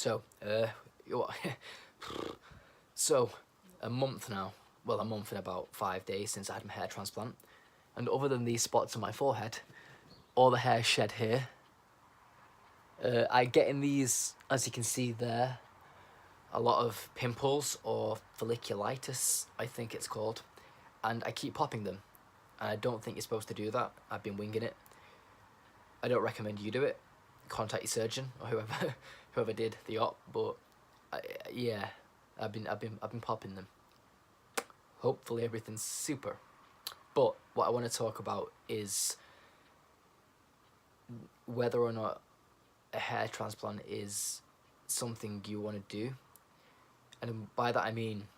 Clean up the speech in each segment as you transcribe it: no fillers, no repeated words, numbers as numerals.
So, so a month now. Well, a month and about 5 days since I had my hair transplant, and other than these spots on my forehead, all the hair shed here. I get in these, as you can see there, a lot of pimples or folliculitis, I think it's called, and I keep popping them. And I don't think you're supposed to do that. I've been winging it. I don't recommend you do it. Contact your surgeon or whoever, whoever did the op. But yeah, I've been popping them. Hopefully everything's super. But what I want to talk about is whether or not a hair transplant is something you want to do. And by that I mean,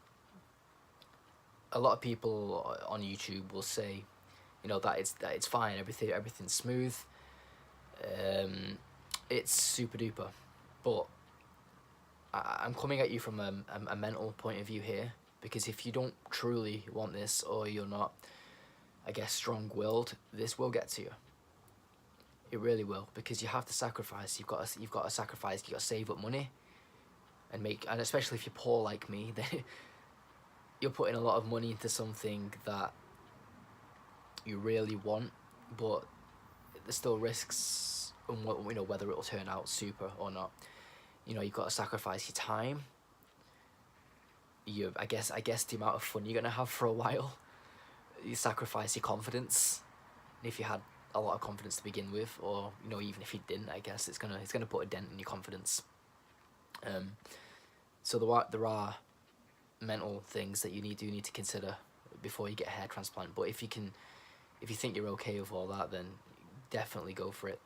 a lot of people on YouTube will say, you know, that it's fine, everything's smooth, it's super duper. But I'm coming at you from a mental point of view here, because if you don't truly want this, or you're not, I guess, strong-willed, this will get to you. It really will, because you have to sacrifice. You've got to sacrifice. You got to save up money, and especially if you're poor like me, then you're putting a lot of money into something that you really want, but there's still risks on you know, whether it'll turn out super or not. You know, you've got to sacrifice your time. I guess the amount of fun you're gonna have for a while. You sacrifice your confidence. If you had a lot of confidence to begin with, or you know, even if you didn't, I guess it's gonna put a dent in your confidence. So there are mental things that you need to consider before you get a hair transplant. But if you think you're okay with all that, then definitely go for it.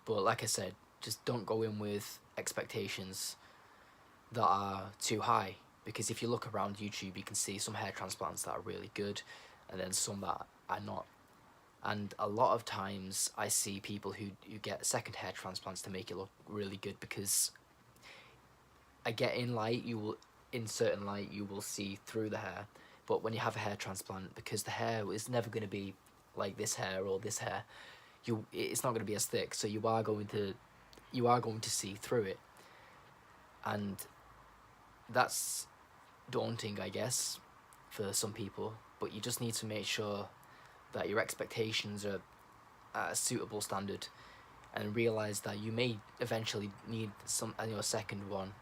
But like I said, just don't go in with expectations that are too high, because if you look around YouTube, you can see some hair transplants that are really good, and then some that are not. And a lot of times I see people who get second hair transplants to make it look really good, because I get in certain light you will see through the hair. But when you have a hair transplant, because the hair is never going to be like this hair or this hair, it's not going to be as thick, so you are going to see through it. And that's daunting, I guess, for some people. But you just need to make sure that your expectations are at a suitable standard, and realize that you may eventually need a second one,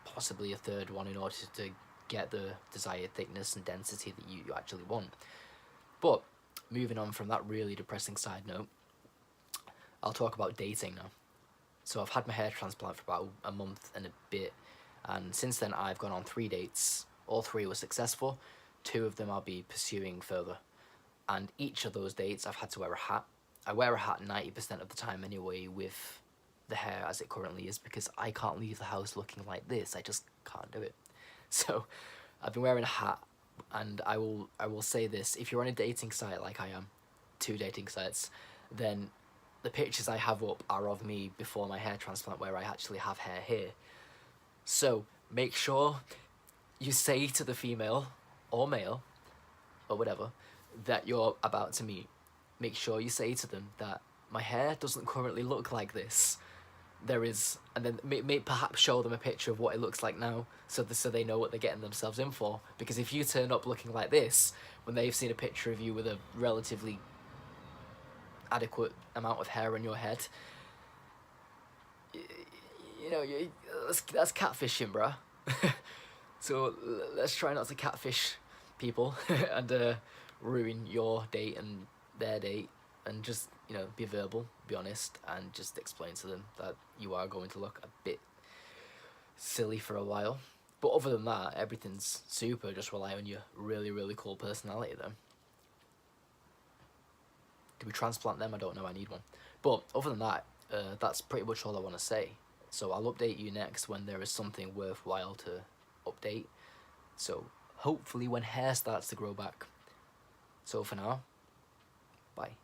possibly a third one, in order to get the desired thickness and density that you actually want. But moving on from that really depressing side note, I'll talk about dating now. So I've had my hair transplant for about a month and a bit, and since then I've gone on 3 dates. All 3 were successful. 2 of them I'll be pursuing further. And each of those dates I've had to wear a hat. I wear a hat 90% of the time anyway, with the hair as it currently is, because I can't leave the house looking like this. I just can't do it. So I've been wearing a hat, and I will say this: if you're on a dating site like I am, 2 dating sites, then the pictures I have up are of me before my hair transplant, where I actually have hair here. So make sure you say to the female or male or whatever that you're about to meet, make sure you say to them that my hair doesn't currently look like this. There is, and then may perhaps show them a picture of what it looks like now, so they know what they're getting themselves in for. Because if you turn up looking like this when they've seen a picture of you with a relatively adequate amount of hair on your head, you know, that's catfishing, bruh. So let's try not to catfish people and ruin your date and their date, and just, you know, be verbal, be honest, and just explain to them that you are going to look a bit silly for a while. But other than that, everything's super. Just rely on your really, really cool personality then. Do we transplant them? I don't know, I need one. But other than that, that's pretty much all I want to say. So I'll update you next when there is something worthwhile to update. So hopefully when hair starts to grow back. So for now, bye.